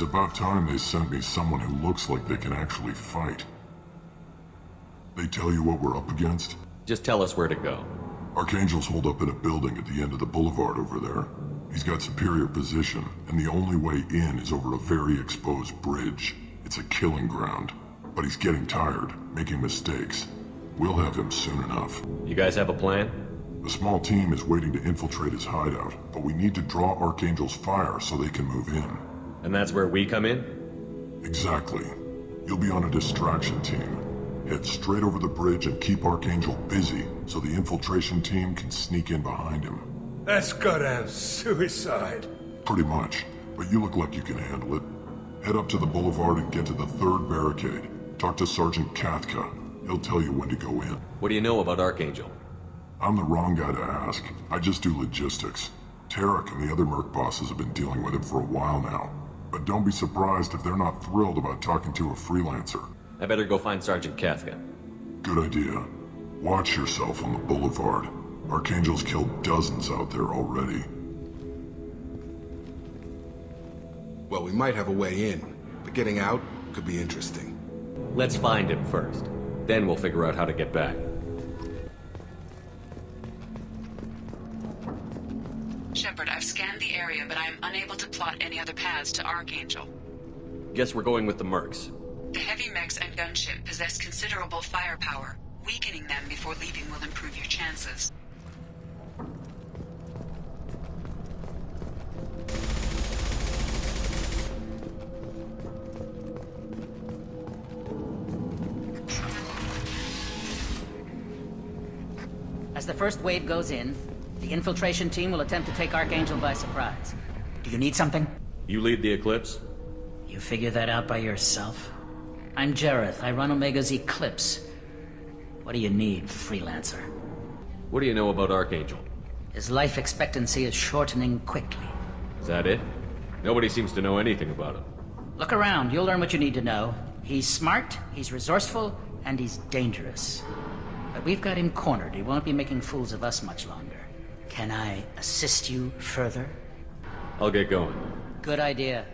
It's about time they sent me someone who looks like they can actually fight. They tell you what we're up against? Just tell us where to go. Archangel's holed up in a building at the end of the boulevard over there. He's got superior position, and the only way in is over a very exposed bridge. It's a killing ground. But he's getting tired, making mistakes. We'll have him soon enough. You guys have a plan? A small team is waiting to infiltrate his hideout, but we need to draw Archangel's fire so they can move in. And that's where we come in? Exactly. You'll be on a distraction team. Head straight over the bridge and keep Arcangel busy so the infiltration team can sneak in behind him. That's goddamn suicide. Pretty much, but you look like you can handle it. Head up to the boulevard and get to the third barricade. Talk to Sergeant Katka. He'll tell you when to go in. What do you know about Arcangel? I'm the wrong guy to ask. I just do logistics. Tarek and the other merc bosses have been dealing with him for a while now. But don't be surprised if they're not thrilled about talking to a freelancer. I better go find Sergeant Katka. Good idea. Watch yourself on the boulevard. Archangel's killed dozens out there already. Well, we might have a way in, but getting out could be interesting. Let's find him first. Then we'll figure out how to get back. Shepard, I've scanned the area, but I am unable to plot any other paths to Arcangel. Guess we're going with the mercs. The heavy mechs and gunship possess considerable firepower. Weakening them before leaving will improve your chances. As the first wave goes in, the infiltration team will attempt to take Arcangel by surprise. Do you need something? You lead the Eclipse? You figure that out by yourself? I'm Jareth. I run Omega's Eclipse. What do you need, freelancer? What do you know about Arcangel? His life expectancy is shortening quickly. Is that it? Nobody seems to know anything about him. Look around. You'll learn what you need to know. He's smart, he's resourceful, and he's dangerous. But we've got him cornered. He won't be making fools of us much longer. Can I assist you further? I'll get going. Good idea.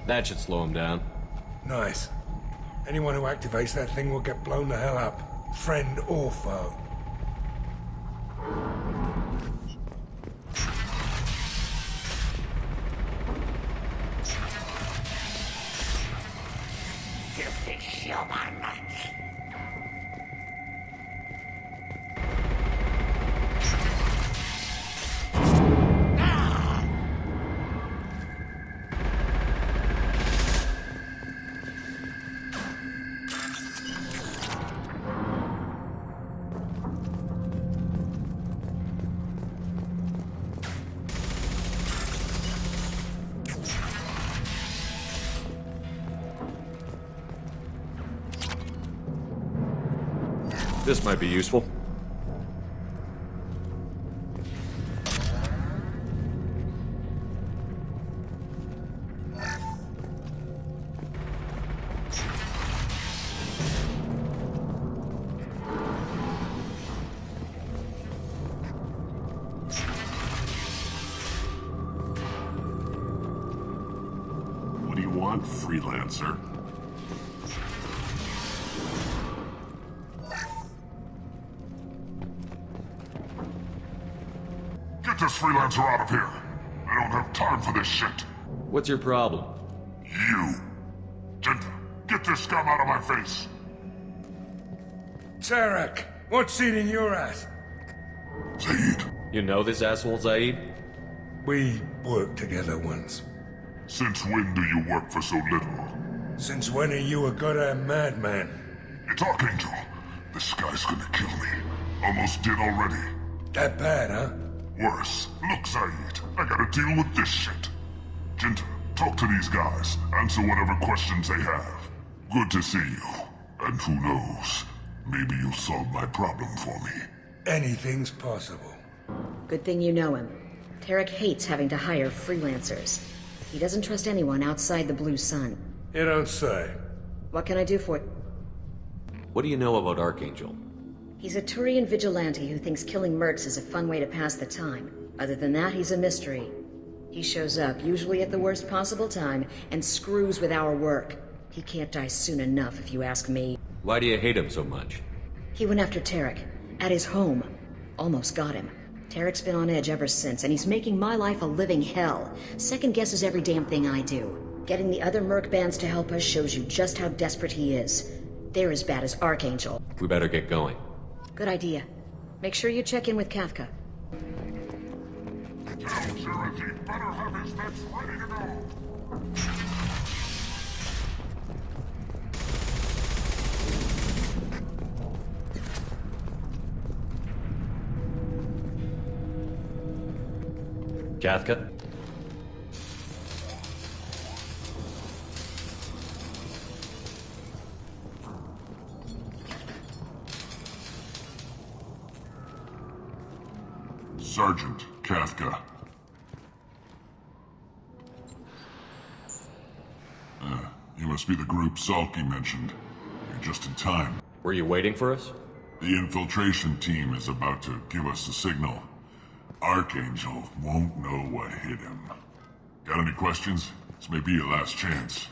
That should slow him down. Nice. Anyone who activates that thing will get blown the hell up. Friend or foe. This might be useful. What do you want, freelancer? Get this freelancer out of here. I don't have time for this shit. What's your problem? You. Get this scum out of my face. Tarek, what's eating your ass? Zaid, You know this asshole, Zaid? We worked together once. Since when do you work for so little? Since when are you a goddamn madman? It's Archangel. This guy's gonna kill me. Almost did already. That bad, huh? Worse. Look, Zaid, I gotta deal with this shit. Jinta, talk to these guys. Answer whatever questions they have. Good to see you. And who knows, maybe you'll solve my problem for me. Anything's possible. Good thing you know him. Tarek hates having to hire freelancers. He doesn't trust anyone outside the Blue Sun. You don't say. What can I do for... What do you know about Archangel? He's a Turian vigilante who thinks killing mercs is a fun way to pass the time. Other than that, he's a mystery. He shows up, usually at the worst possible time, and screws with our work. He can't die soon enough, if you ask me. Why do you hate him so much? He went after Tarek. At his home. Almost got him. Tarek's been on edge ever since, and he's making my life a living hell. Second guesses every damn thing I do. Getting the other merc bands to help us shows you just how desperate he is. They're as bad as Archangel. We better get going. Good idea. Make sure you check in with Kafka. Tell Charity better have his nets ready to go. Kafka? Sergeant Kafka. You must be the group Salky mentioned. You're just in time. Were you waiting for us? The infiltration team is about to give us a signal. Archangel won't know what hit him. Got any questions? This may be your last chance.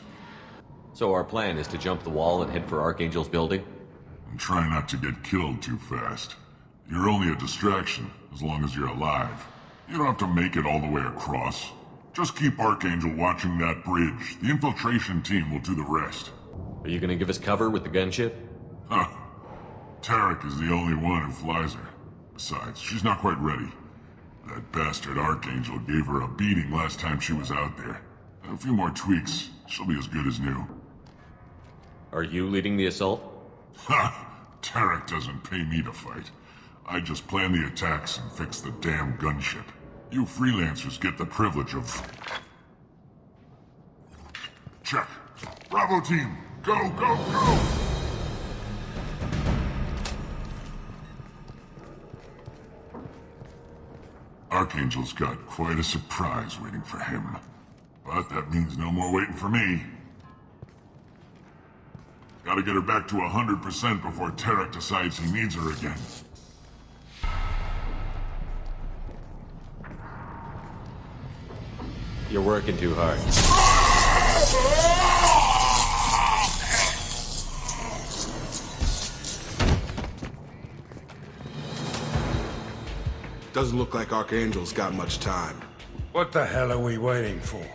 So our plan is to jump the wall and head for Archangel's building? And try not to get killed too fast. You're only a distraction, as long as you're alive. You don't have to make it all the way across. Just keep Archangel watching that bridge. The infiltration team will do the rest. Are you gonna give us cover with the gunship? Huh. Tarek is the only one who flies her. Besides, she's not quite ready. That bastard Archangel gave her a beating last time she was out there. A few more tweaks, she'll be as good as new. Are you leading the assault? Ha! Tarek doesn't pay me to fight. I just plan the attacks and fix the damn gunship. You freelancers get the privilege of... Check. Bravo team, go, go, go! Archangel's got quite a surprise waiting for him. But that means no more waiting for me. Gotta get her back to 100% before Tarek decides he needs her again. You're working too hard. Doesn't look like Archangel's got much time. What the hell are we waiting for?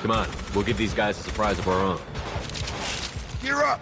Come on, we'll give these guys a surprise of our own. Gear up!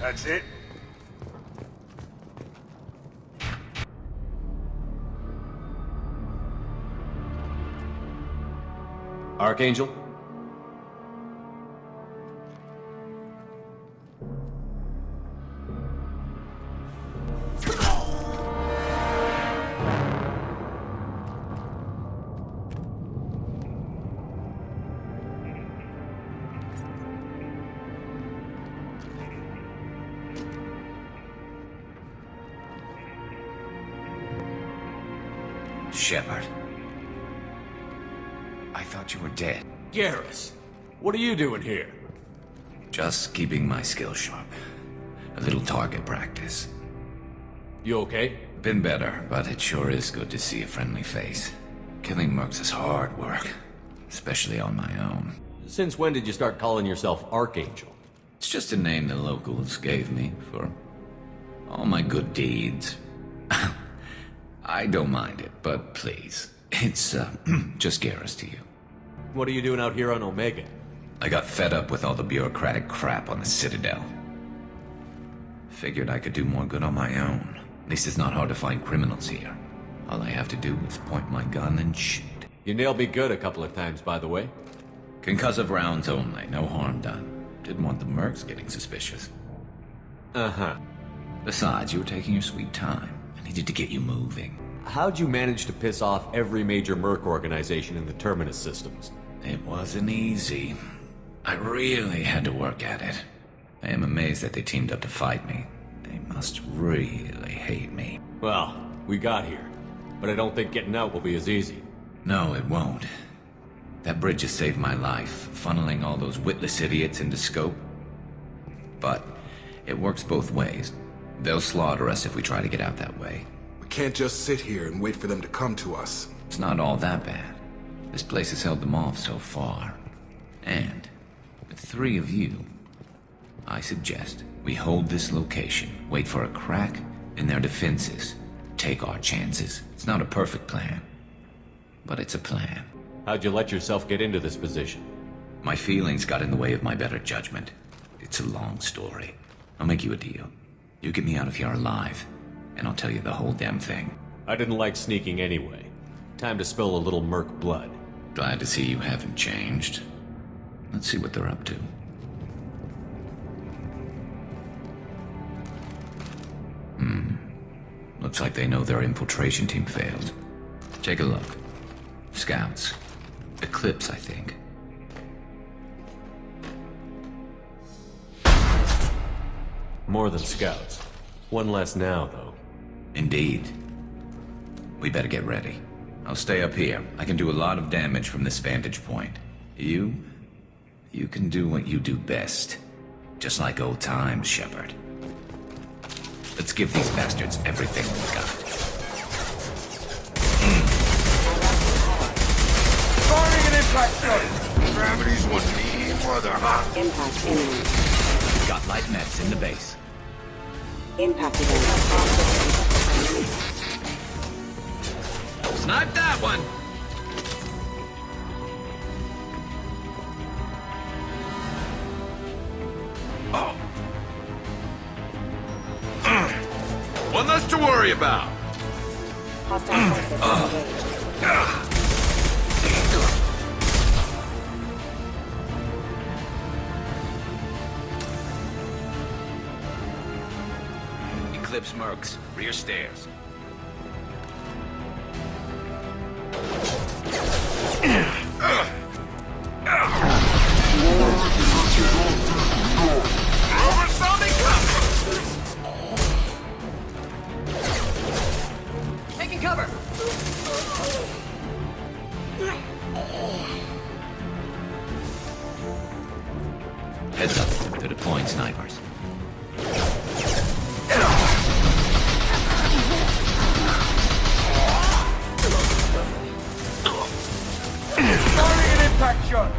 That's it? Archangel? Shepard. I thought you were dead. Garrus, what are you doing here? Just keeping my skills sharp. A little target practice. You okay? Been better, but it sure is good to see a friendly face. Killing mercs is hard work, especially on my own. Since when did you start calling yourself Arcángel? It's just a name the locals gave me for all my good deeds. I don't mind it, but please, it's just Garrus to you. What are you doing out here on Omega? I got fed up with all the bureaucratic crap on the Citadel. Figured I could do more good on my own. At least it's not hard to find criminals here. All I have to do is point my gun and shoot. You nailed me good a couple of times, by the way. Concussive rounds only, no harm done. Didn't want the mercs getting suspicious. Uh-huh. Besides, you were taking your sweet time. I needed to get you moving. How'd you manage to piss off every major merc organization in the Terminus systems? It wasn't easy. I really had to work at it. I am amazed that they teamed up to fight me. They must really hate me. Well, we got here. But I don't think getting out will be as easy. No, it won't. That bridge has saved my life, funneling all those witless idiots into scope. But it works both ways. They'll slaughter us if we try to get out that way. We can't just sit here and wait for them to come to us. It's not all that bad. This place has held them off so far. And with 3 of you, I suggest we hold this location, wait for a crack in their defenses, take our chances. It's not a perfect plan, but it's a plan. How'd you let yourself get into this position? My feelings got in the way of my better judgment. It's a long story. I'll make you a deal. You get me out of here alive, and I'll tell you the whole damn thing. I didn't like sneaking anyway. Time to spill a little merc blood. Glad to see you haven't changed. Let's see what they're up to. Looks like they know their infiltration team failed. Take a look. Scouts. Eclipse, I think. More than scouts. One less now, though. Indeed. We better get ready. I'll stay up here. I can do a lot of damage from this vantage point. You can do what you do best. Just like old times, Shepard. Let's give these bastards everything we got. Firing an impact shot! Gravity's one me, mother, huh? Impact imminent. Got light meds in the base. Impact event. Snipe that one! Oh. One less to worry about. Hostile forces engaged. Eclipse mercs, rear stairs. Taking cover! Heads up, they're deploying snipers. Firing an impact shot!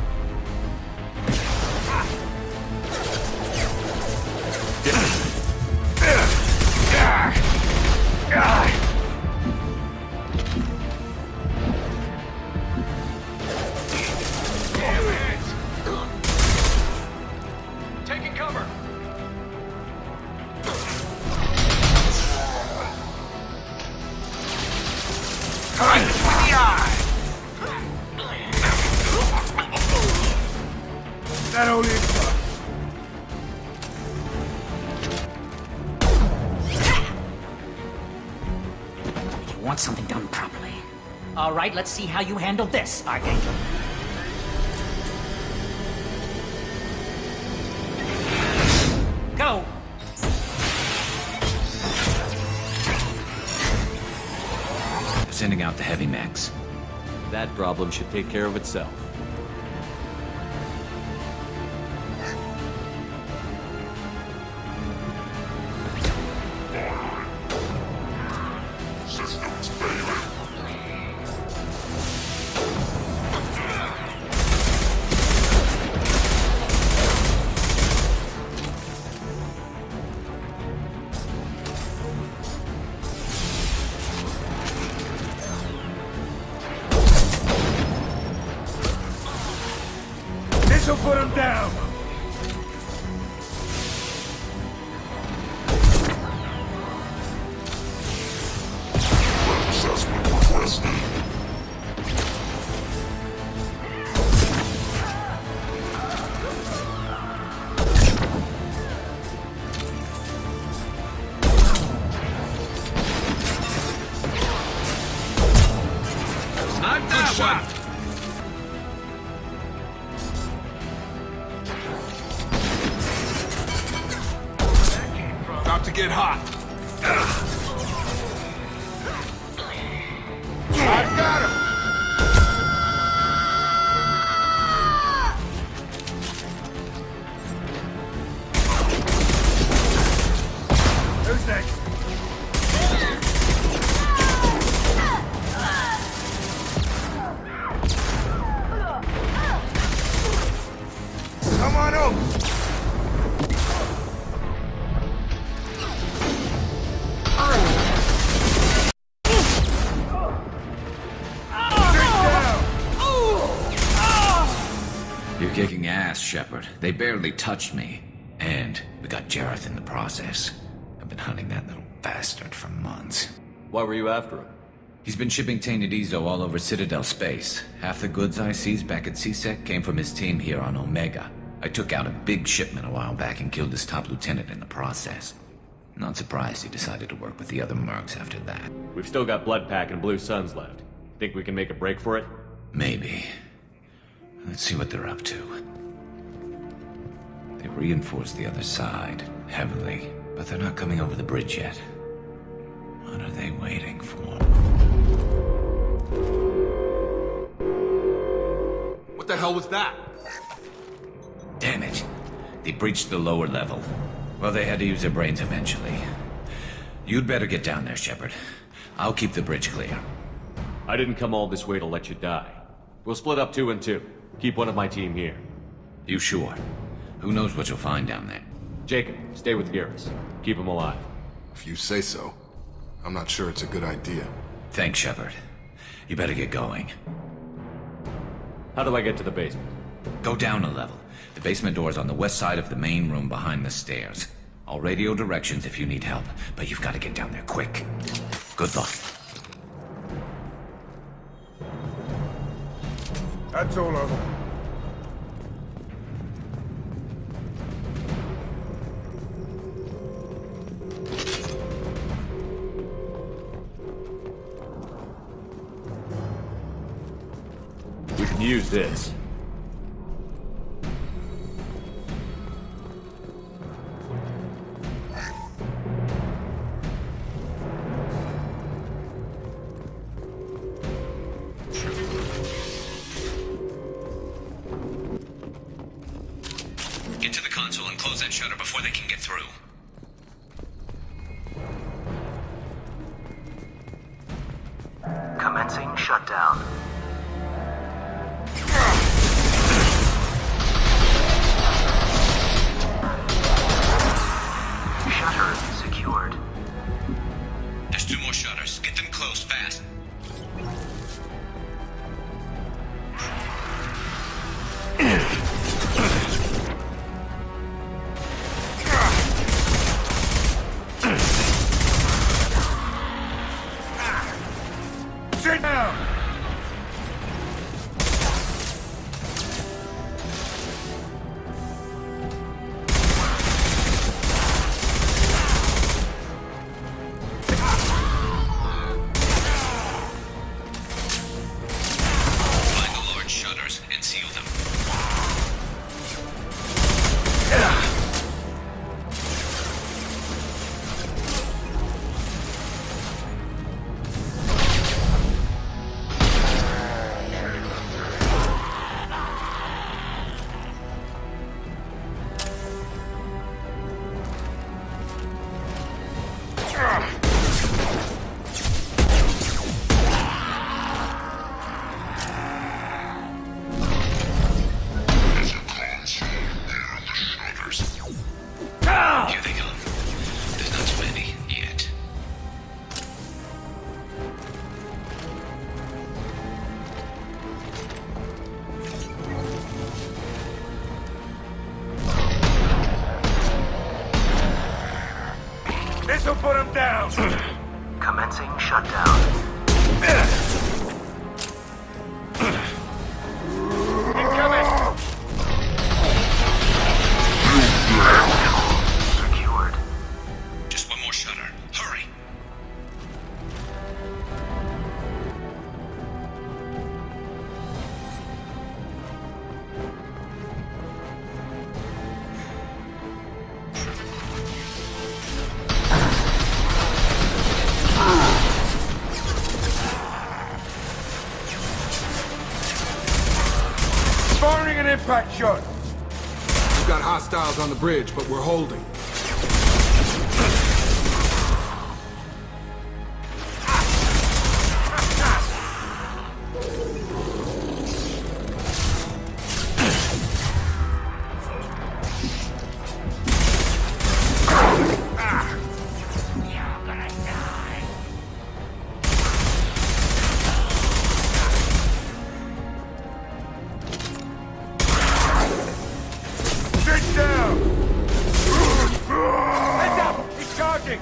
Taking cover! That only is You want something done properly. All right, let's see how you handle this, Arcángel. Go! The sending out the heavy mechs. That problem should take care of itself. This'll put him down! Assessment requested. Not that one! About to get hot. I've got him! Who's next? Come on over! You're kicking ass, Shepard. They barely touched me. And we got Jareth in the process. I've been hunting that little bastard for months. Why were you after him? He's been shipping tainted Ezo all over Citadel space. Half the goods I seized back at CSEC came from his team here on Omega. I took out a big shipment a while back and killed his top lieutenant in the process. Not surprised he decided to work with the other mercs after that. We've still got Bloodpack and Blue Suns left. Think we can make a break for it? Maybe. Let's see what they're up to. They reinforced the other side, heavily, but they're not coming over the bridge yet. What are they waiting for? What the hell was that? Damn it. They breached the lower level. Well, they had to use their brains eventually. You'd better get down there, Shepard. I'll keep the bridge clear. I didn't come all this way to let you die. We'll split up 2 and 2. Keep one of my team here. You sure? Who knows what you'll find down there? Jacob, stay with Garrus. Keep him alive. If you say so. I'm not sure it's a good idea. Thanks, Shepard. You better get going. How do I get to the basement? Go down a level. The basement door's on the west side of the main room behind the stairs. I'll radio directions if you need help, but you've got to get down there quick. Good luck. That's all of them. We can use this. Get to the console and close that shutter before they can get through. Commencing shutdown. Shutter secured. There's 2 more shutters. Get them closed fast. Sit down! Here they come. There's not too many yet. This'll put him down! Commencing shutdown. Incoming! Secured. Just one more shutter. Hurry. Firing an impact shot! We've got hostiles on the bridge, but we're holding. Sit down! Heads up! He's charging!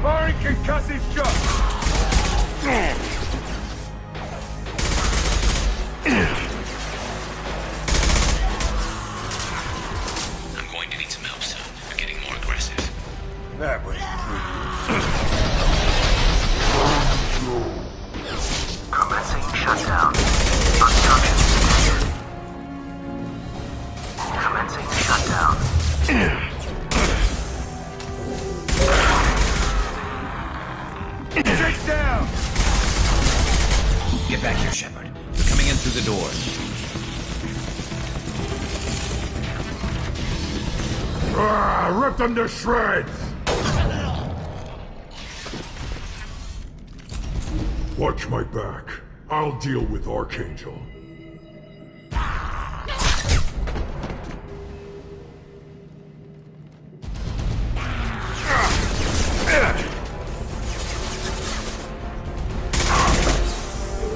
Firing concussive shot! I'm going to need some help, son. You're getting more aggressive. That was Commencing shutdown. Construction standard. Commencing shutdown. Sit down! Get back here, Shepard. They're coming in through the door. Rip them to shreds! Watch my back. I'll deal with Arcángel.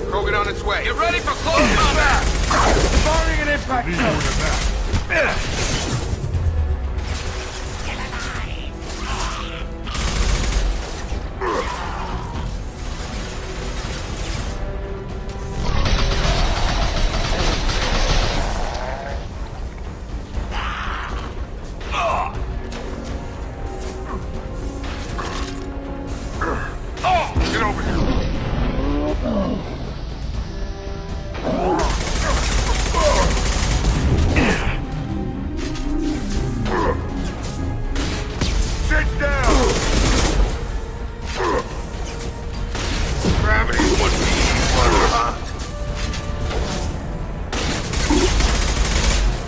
Krogan on its way. Get ready for close combat! Firing an impact shot! Get over here! Sit down! Gravity would be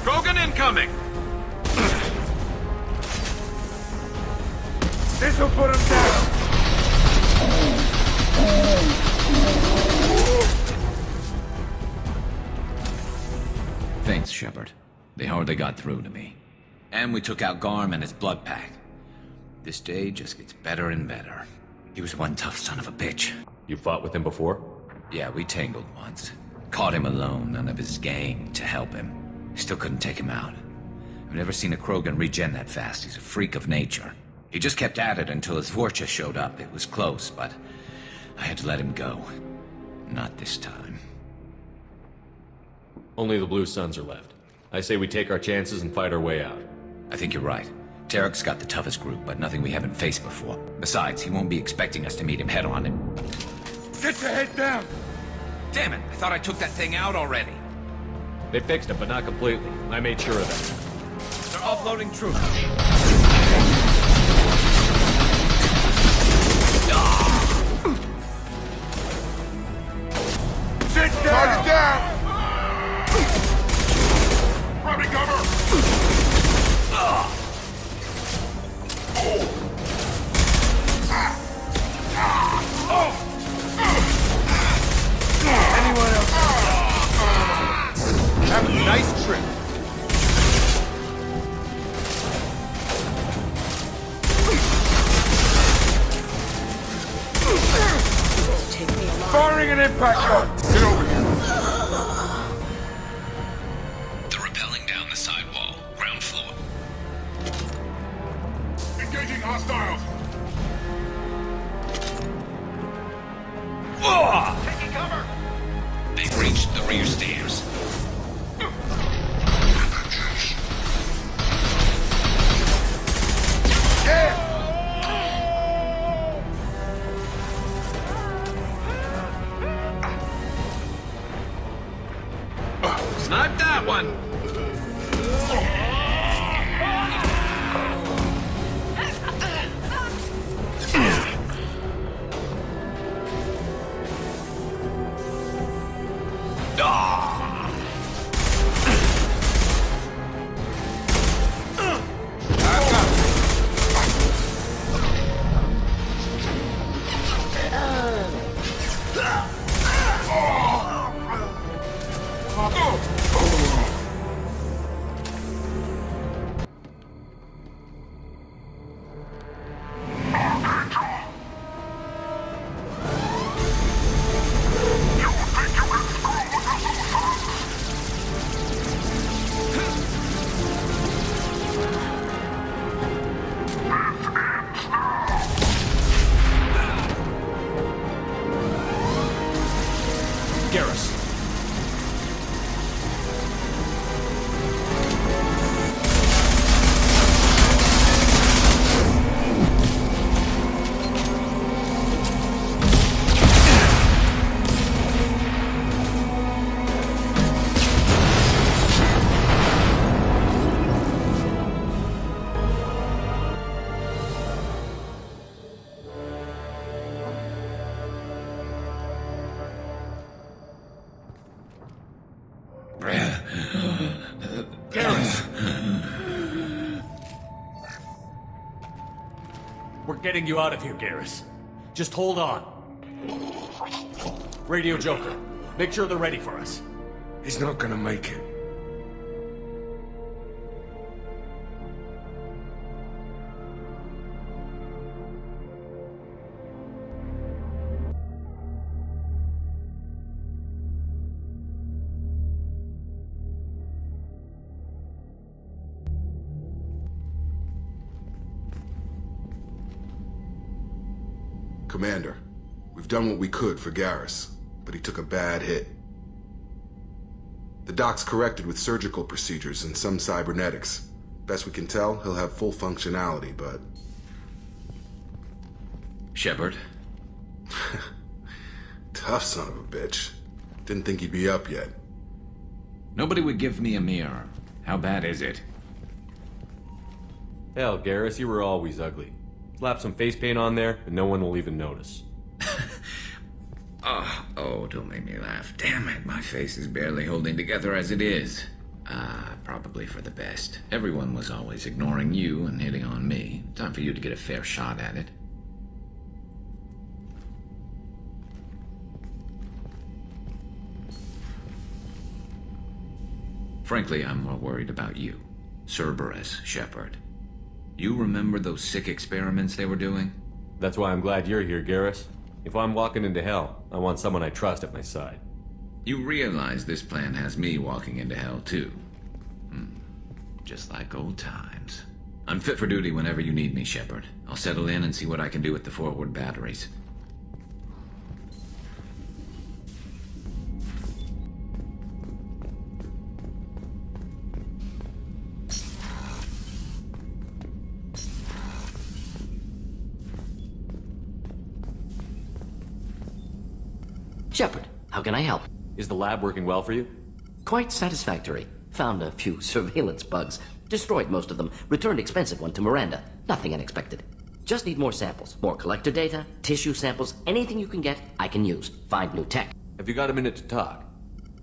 Krogan incoming! This'll put him down! Thanks, Shepard. They hardly got through to me. And we took out Garm and his blood pack. This day just gets better and better. He was one tough son of a bitch. You fought with him before? Yeah, we tangled once. Caught him alone, none of his gang to help him. Still couldn't take him out. I've never seen a Krogan regen that fast. He's a freak of nature. He just kept at it until his Vorcha showed up. It was close, but I had to let him go. Not this time. Only the Blue Suns are left. I say we take our chances and fight our way out. I think you're right. Tarek's got the toughest group, but nothing we haven't faced before. Besides, he won't be expecting us to meet him head-on and... Get your head down! Damn it! I thought I took that thing out already. They fixed it, but not completely. I made sure of that. They're offloading troops. Sit down! Target down! Grabbing cover! Anyone else? Have a nice trip. Take me alive. Firing an impact shot! Get over here! They're rappelling down the sidewall, ground floor. Engaging hostiles! Taking cover! They've reached the rear stairs. Snipe that one! Garrus. We're getting you out of here, Garrus. Just hold on. Radio Joker, make sure they're ready for us. He's not gonna make it. Commander, we've done what we could for Garrus, but he took a bad hit. The doc's corrected with surgical procedures and some cybernetics. Best we can tell, he'll have full functionality, but... Shepard? Tough son of a bitch. Didn't think he'd be up yet. Nobody would give me a mirror. How bad is it? Hell, Garrus, you were always ugly. Slap some face paint on there, and no one will even notice. Oh, don't make me laugh. Damn it, my face is barely holding together as it is. Probably for the best. Everyone was always ignoring you and hitting on me. Time for you to get a fair shot at it. Frankly, I'm more worried about you. Cerberus, Shepard. You remember those sick experiments they were doing? That's why I'm glad you're here, Garrus. If I'm walking into hell, I want someone I trust at my side. You realize this plan has me walking into hell, too. Just like old times. I'm fit for duty whenever you need me, Shepard. I'll settle in and see what I can do with the forward batteries. Shepard, how can I help? Is the lab working well for you? Quite satisfactory. Found a few surveillance bugs. Destroyed most of them. Returned expensive one to Miranda. Nothing unexpected. Just need more samples. More collector data, tissue samples, anything you can get, I can use. Find new tech. Have you got a minute to talk?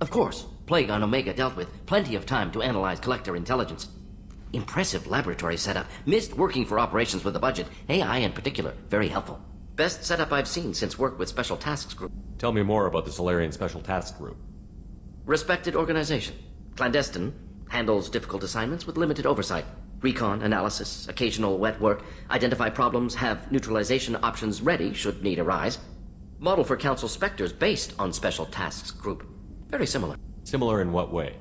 Of course. Plague on Omega dealt with. Plenty of time to analyze collector intelligence. Impressive laboratory setup. Missed working for operations with a budget. AI in particular. Very helpful. Best setup I've seen since work with Special Tasks Group. Tell me more about the Solarian Special Task Group. Respected organization. Clandestine. Handles difficult assignments with limited oversight. Recon, analysis, occasional wet work. Identify problems, have neutralization options ready should need arise. Model for Council Spectres based on Special Tasks Group. Very similar. Similar in what way?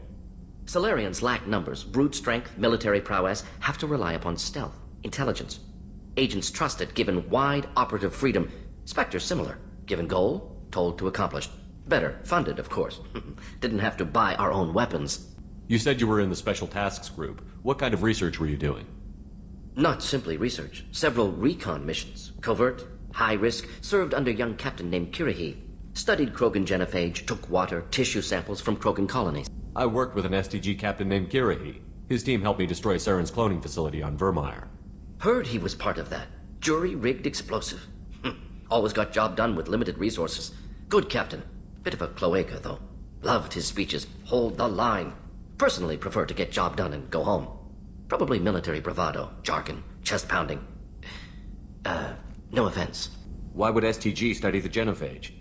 Solarians lack numbers, brute strength, military prowess, have to rely upon stealth, intelligence. Agents trusted, given wide operative freedom. Spectres similar, given goal, told to accomplish. Better, funded, of course. Didn't have to buy our own weapons. You said you were in the Special Tasks Group. What kind of research were you doing? Not simply research. Several recon missions. Covert, high risk, served under a young captain named Kirihi. Studied Krogan genophage, took water, tissue samples from Krogan colonies. I worked with an STG captain named Kirihi. His team helped me destroy Saren's cloning facility on Vermeer. Heard he was part of that. Jury-rigged explosive. Always got job done with limited resources. Good captain. Bit of a cloaca, though. Loved his speeches. Hold the line. Personally prefer to get job done and go home. Probably military bravado, jargon, chest-pounding. No offense. Why would STG study the genophage?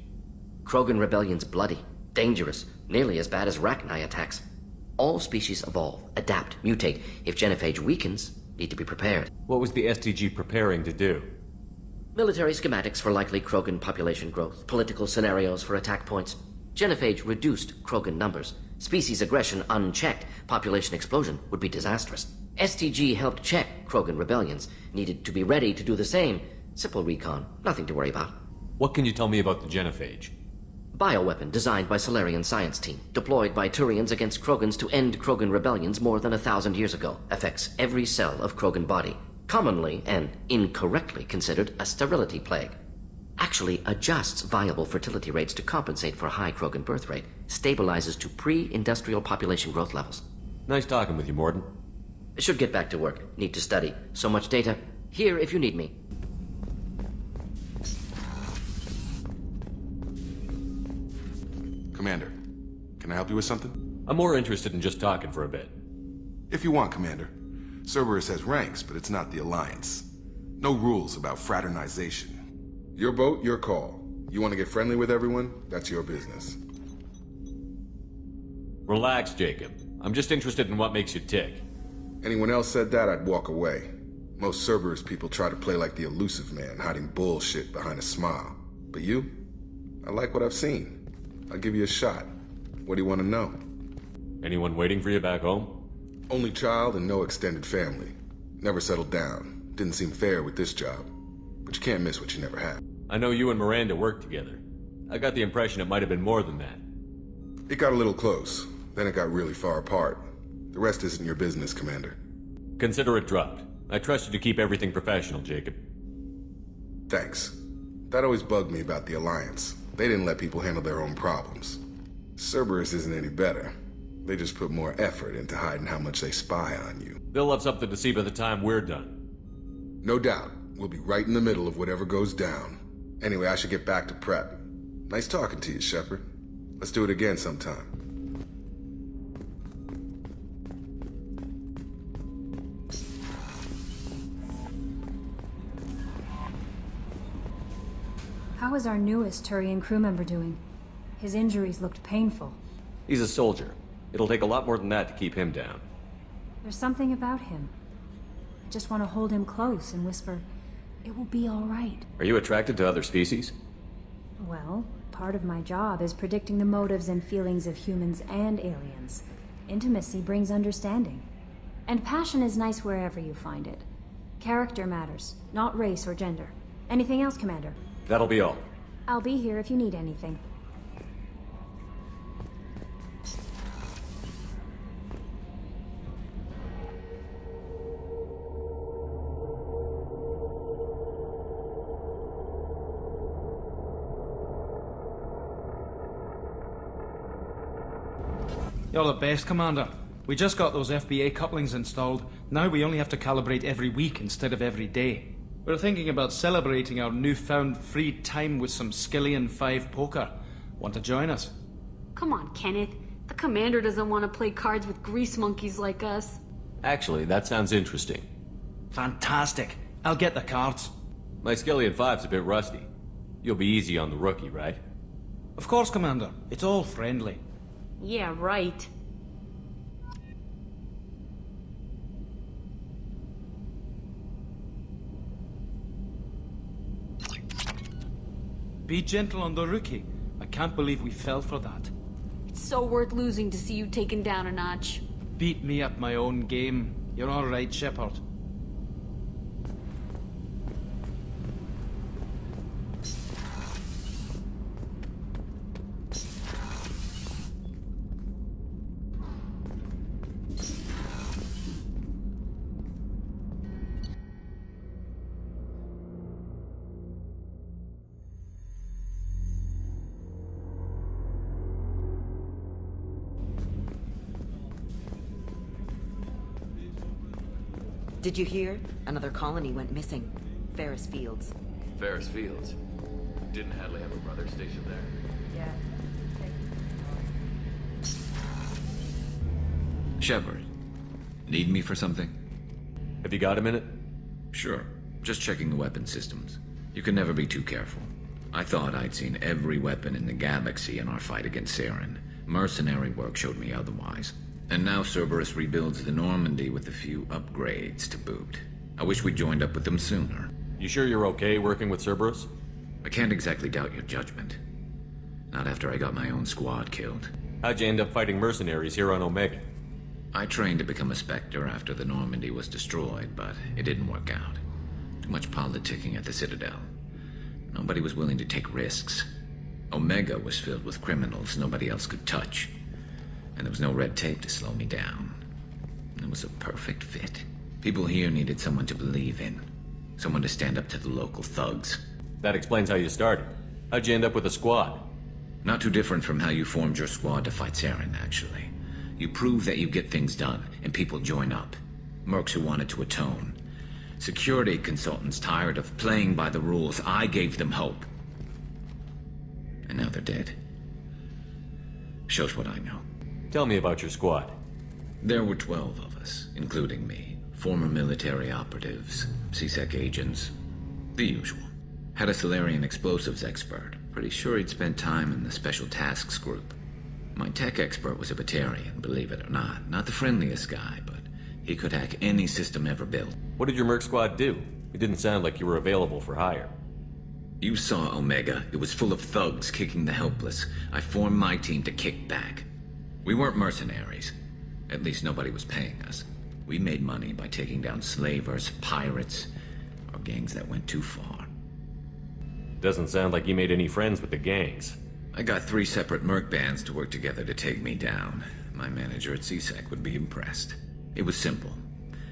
Krogan rebellion's bloody, dangerous, nearly as bad as Rachni attacks. All species evolve, adapt, mutate. If genophage weakens, need to be prepared. What was the STG preparing to do? Military schematics for likely Krogan population growth, political scenarios for attack points. Genophage reduced Krogan numbers. Species aggression unchecked, population explosion would be disastrous. STG helped check Krogan rebellions, needed to be ready to do the same. Simple recon, nothing to worry about. What can you tell me about the genophage? Bioweapon designed by Solarian science team, deployed by Turians against Krogans to end Krogan rebellions more than 1,000 years ago. Affects every cell of Krogan body. Commonly and incorrectly considered a sterility plague. Actually adjusts viable fertility rates to compensate for a high Krogan birth rate. Stabilizes to pre-industrial population growth levels. Nice talking with you, Morden. Should get back to work. Need to study. So much data. Here if you need me. Commander, can I help you with something? I'm more interested in just talking for a bit. If you want, Commander. Cerberus has ranks, but it's not the Alliance. No rules about fraternization. Your boat, your call. You want to get friendly with everyone? That's your business. Relax, Jacob. I'm just interested in what makes you tick. Anyone else said that, I'd walk away. Most Cerberus people try to play like the elusive man, hiding bullshit behind a smile. But you? I like what I've seen. I'll give you a shot. What do you want to know? Anyone waiting for you back home? Only child and no extended family. Never settled down. Didn't seem fair with this job. But you can't miss what you never had. I know you and Miranda worked together. I got the impression it might have been more than that. It got a little close. Then it got really far apart. The rest isn't your business, Commander. Consider it dropped. I trust you to keep everything professional, Jacob. Thanks. That always bugged me about the Alliance. They didn't let people handle their own problems. Cerberus isn't any better. They just put more effort into hiding how much they spy on you. They'll have something to see by the time we're done. No doubt. We'll be right in the middle of whatever goes down. Anyway, I should get back to prep. Nice talking to you, Shepard. Let's do it again sometime. How is our newest Turian crew member doing? His injuries looked painful. He's a soldier. It'll take a lot more than that to keep him down. There's something about him. I just want to hold him close and whisper, "It will be all right." Are you attracted to other species? Well, part of my job is predicting the motives and feelings of humans and aliens. Intimacy brings understanding. And passion is nice wherever you find it. Character matters, not race or gender. Anything else, Commander? That'll be all. I'll be here if you need anything. You're the best, Commander. We just got those FBA couplings installed. Now we only have to calibrate every week instead of every day. We're thinking about celebrating our newfound free time with some Skillian 5 poker. Want to join us? Come on, Kenneth. The Commander doesn't want to play cards with grease monkeys like us. Actually, that sounds interesting. Fantastic. I'll get the cards. My Skillian 5's a bit rusty. You'll be easy on the rookie, right? Of course, Commander. It's all friendly. Yeah, right. Be gentle on the rookie. I can't believe we fell for that. It's so worth losing to see you taken down a notch. Beat me at my own game. You're all right, Shepard. Did you hear? Another colony went missing. Ferris Fields. Ferris Fields? Didn't Hadley have a brother stationed there? Yeah. Shepard, need me for something? Have you got a minute? Sure. Just checking the weapon systems. You can never be too careful. I thought I'd seen every weapon in the galaxy in our fight against Saren. Mercenary work showed me otherwise. And now Cerberus rebuilds the Normandy with a few upgrades to boot. I wish we'd joined up with them sooner. You sure you're okay working with Cerberus? I can't exactly doubt your judgment. Not after I got my own squad killed. How'd you end up fighting mercenaries here on Omega? I trained to become a Spectre after the Normandy was destroyed, but it didn't work out. Too much politicking at the Citadel. Nobody was willing to take risks. Omega was filled with criminals nobody else could touch. And there was no red tape to slow me down. It was a perfect fit. People here needed someone to believe in. Someone to stand up to the local thugs. That explains how you started. How'd you end up with a squad? Not too different from how you formed your squad to fight Saren, actually. You prove that you get things done, and people join up. Mercs who wanted to atone. Security consultants tired of playing by the rules. I gave them hope. And now they're dead. Shows what I know. Tell me about your squad. There were 12 of us, including me. Former military operatives, CSEC agents, the usual. Had a Solarian explosives expert. Pretty sure he'd spent time in the Special Tasks Group. My tech expert was a Batarian, believe it or not. Not the friendliest guy, but he could hack any system ever built. What did your merc squad do? It didn't sound like you were available for hire. You saw Omega. It was full of thugs kicking the helpless. I formed my team to kick back. We weren't mercenaries. At least nobody was paying us. We made money by taking down slavers, pirates, or gangs that went too far. Doesn't sound like you made any friends with the gangs. I got 3 separate merc bands to work together to take me down. My manager at CSEC would be impressed. It was simple.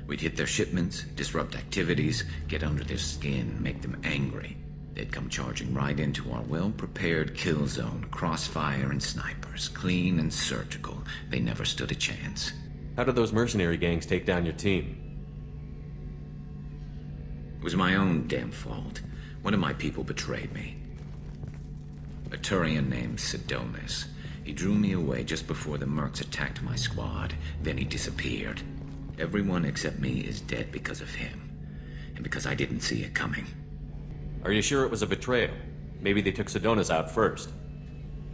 We'd hit their shipments, disrupt activities, get under their skin, make them angry. They'd come charging right into our well-prepared kill zone, crossfire and snipers, clean and surgical. They never stood a chance. How did those mercenary gangs take down your team? It was my own damn fault. One of my people betrayed me. A Turian named Sidonis. He drew me away just before the mercs attacked my squad. Then he disappeared. Everyone except me is dead because of him. And because I didn't see it coming. Are you sure it was a betrayal? Maybe they took Sidonis out first.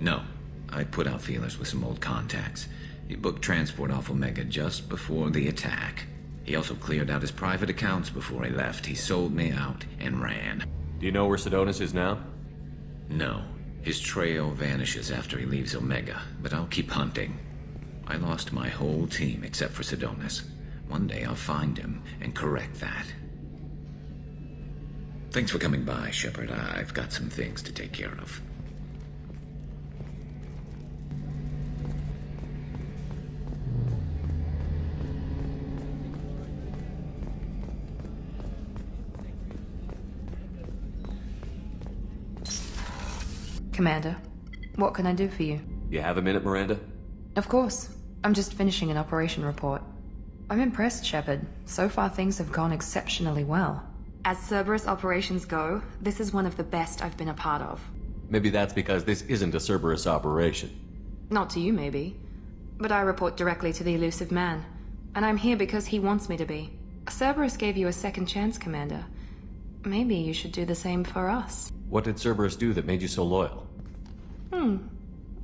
No. I put out feelers with some old contacts. He booked transport off Omega just before the attack. He also cleared out his private accounts before he left. He sold me out and ran. Do you know where Sidonis is now? No. His trail vanishes after he leaves Omega, but I'll keep hunting. I lost my whole team except for Sidonis. One day I'll find him and correct that. Thanks for coming by, Shepard. I've got some things to take care of. Commander, what can I do for you? You have a minute, Miranda? Of course. I'm just finishing an operation report. I'm impressed, Shepard. So far things have gone exceptionally well. As Cerberus operations go, this is one of the best I've been a part of. Maybe that's because this isn't a Cerberus operation. Not to you, maybe. But I report directly to the elusive man. And I'm here because he wants me to be. Cerberus gave you a second chance, Commander. Maybe you should do the same for us. What did Cerberus do that made you so loyal?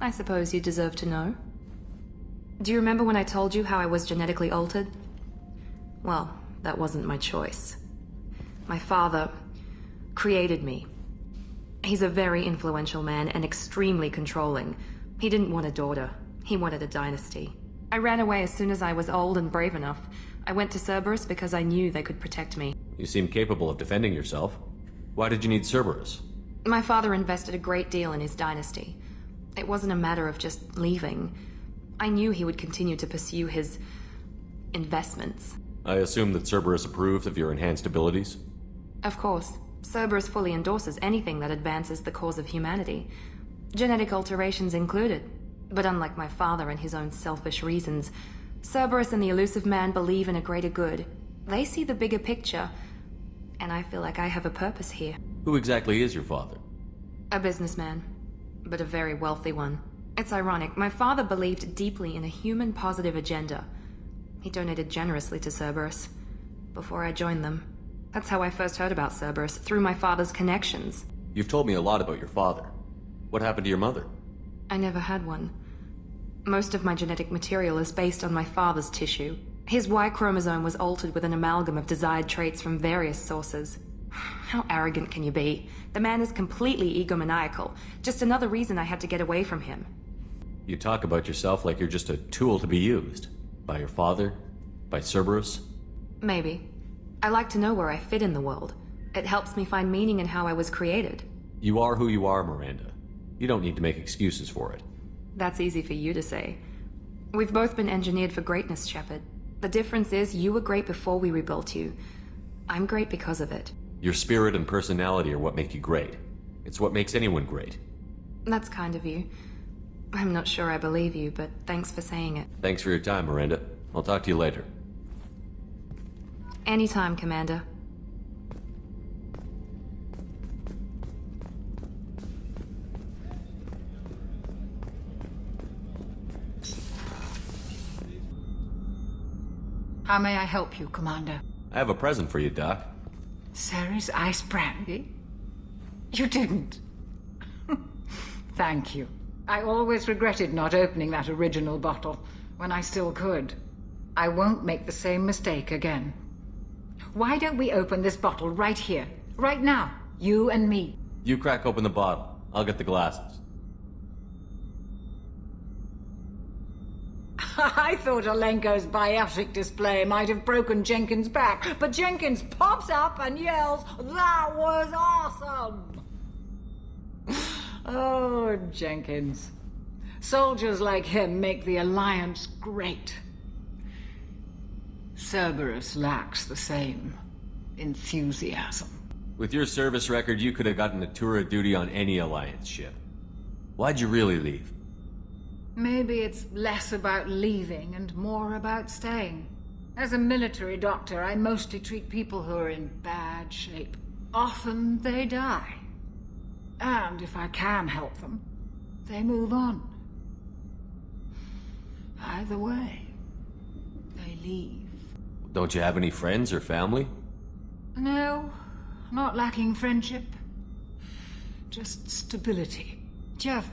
I suppose you deserve to know. Do you remember when I told you how I was genetically altered? Well, that wasn't my choice. My father created me. He's a very influential man and extremely controlling. He didn't want a daughter. He wanted a dynasty. I ran away as soon as I was old and brave enough. I went to Cerberus because I knew they could protect me. You seem capable of defending yourself. Why did you need Cerberus? My father invested a great deal in his dynasty. It wasn't a matter of just leaving. I knew he would continue to pursue his investments. I assume that Cerberus approved of your enhanced abilities? Of course. Cerberus fully endorses anything that advances the cause of humanity. Genetic alterations included. But unlike my father and his own selfish reasons, Cerberus and the elusive man believe in a greater good. They see the bigger picture, and I feel like I have a purpose here. Who exactly is your father? A businessman, but a very wealthy one. It's ironic, my father believed deeply in a human-positive agenda. He donated generously to Cerberus before I joined them. That's how I first heard about Cerberus, through my father's connections. You've told me a lot about your father. What happened to your mother? I never had one. Most of my genetic material is based on my father's tissue. His Y chromosome was altered with an amalgam of desired traits from various sources. How arrogant can you be? The man is completely egomaniacal. Just another reason I had to get away from him. You talk about yourself like you're just a tool to be used. By your father? By Cerberus? Maybe. I like to know where I fit in the world. It helps me find meaning in how I was created. You are who you are, Miranda. You don't need to make excuses for it. That's easy for you to say. We've both been engineered for greatness, Shepard. The difference is you were great before we rebuilt you. I'm great because of it. Your spirit and personality are what make you great. It's what makes anyone great. That's kind of you. I'm not sure I believe you, but thanks for saying it. Thanks for your time, Miranda. I'll talk to you later. Anytime, Commander. How may I help you, Commander? I have a present for you, Doc. Sarah's ice brandy? You didn't. Thank you. I always regretted not opening that original bottle when I still could. I won't make the same mistake again. Why don't we open this bottle right here, right now, you and me? You crack open the bottle. I'll get the glasses. I thought Alenko's biotic display might have broken Jenkins' back, but Jenkins pops up and yells, "That was awesome!" Oh, Jenkins. Soldiers like him make the Alliance great. Cerberus lacks the same enthusiasm. With your service record, you could have gotten a tour of duty on any Alliance ship. Why'd you really leave? Maybe it's less about leaving and more about staying. As a military doctor, I mostly treat people who are in bad shape. Often they die. And if I can help them, they move on. Either way, they leave. Don't you have any friends or family? No, not lacking friendship. Just stability. Jeff,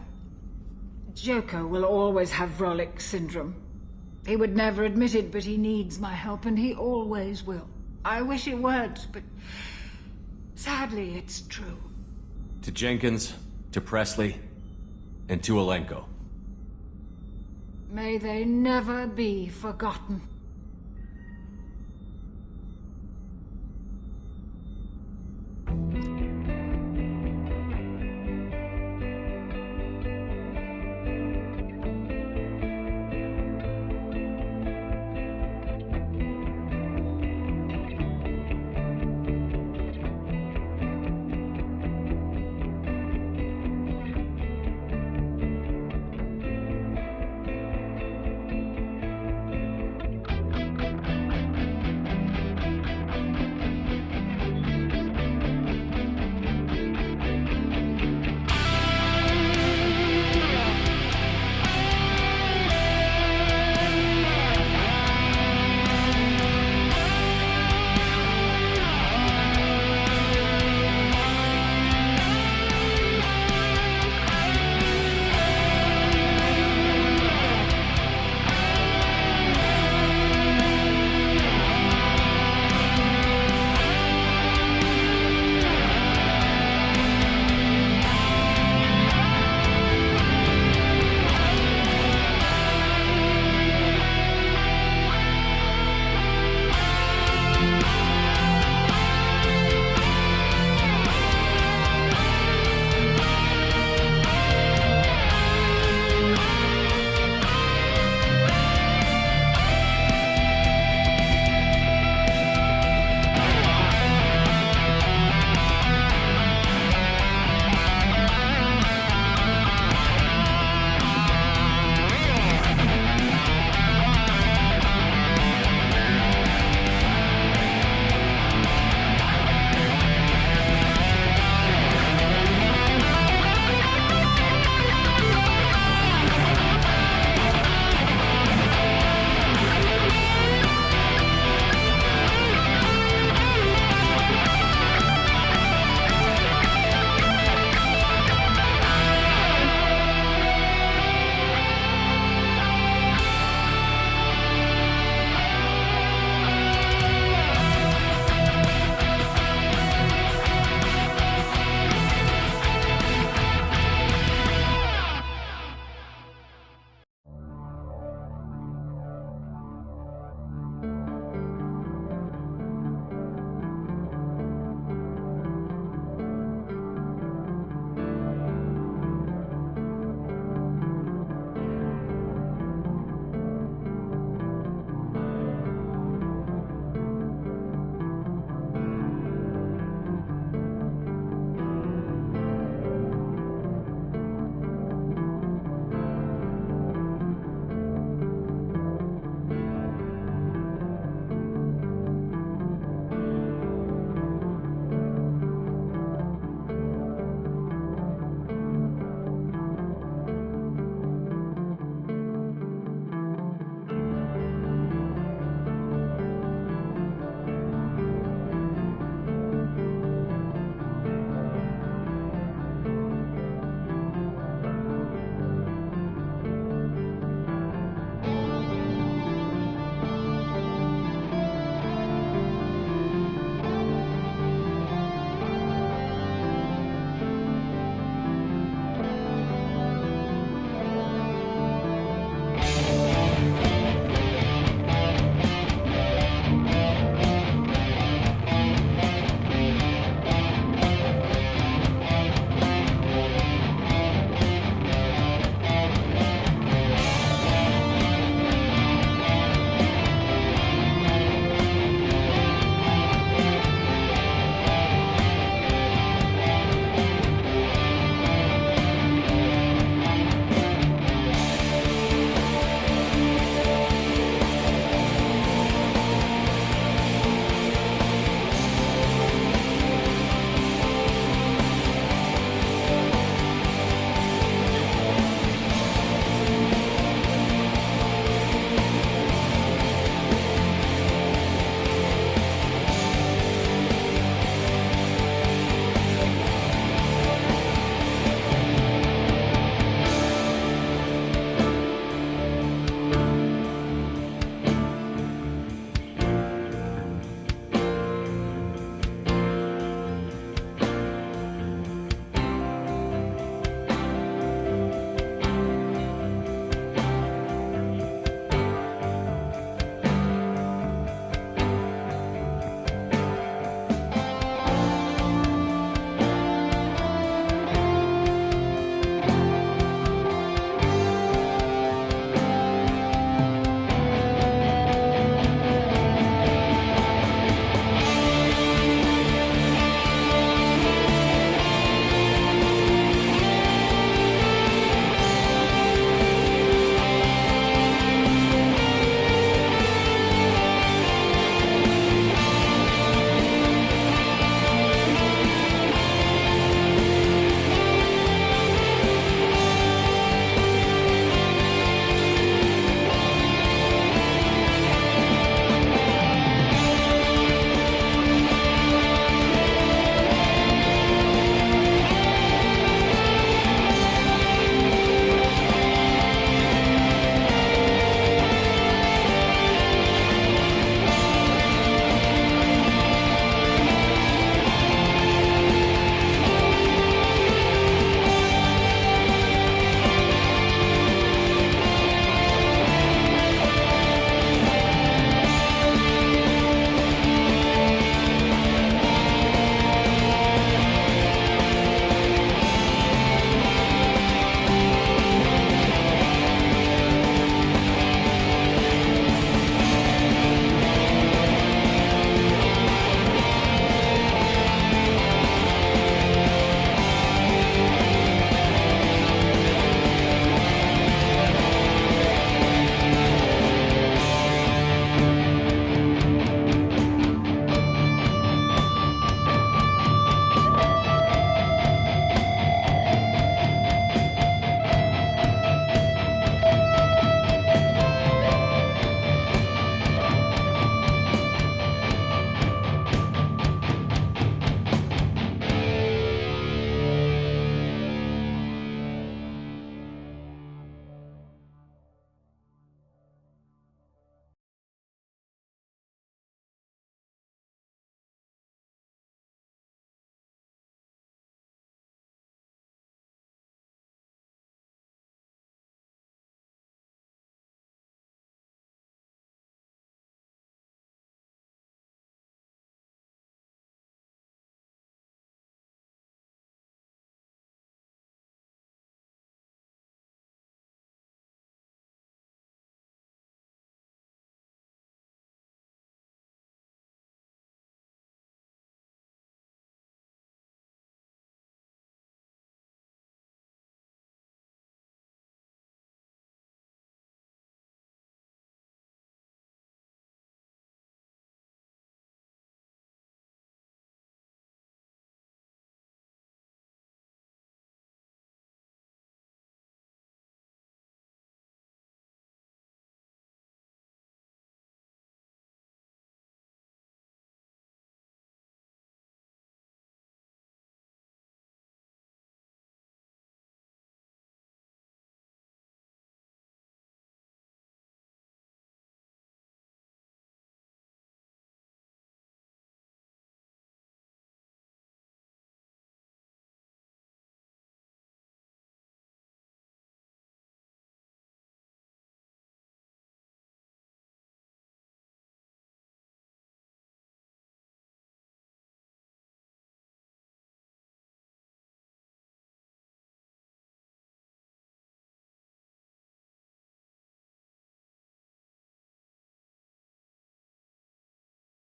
Joko will always have Vrolik syndrome. He would never admit it, but he needs my help, and he always will. I wish it weren't, but sadly, it's true. To Jenkins, to Presley, and to Alenko. May they never be forgotten.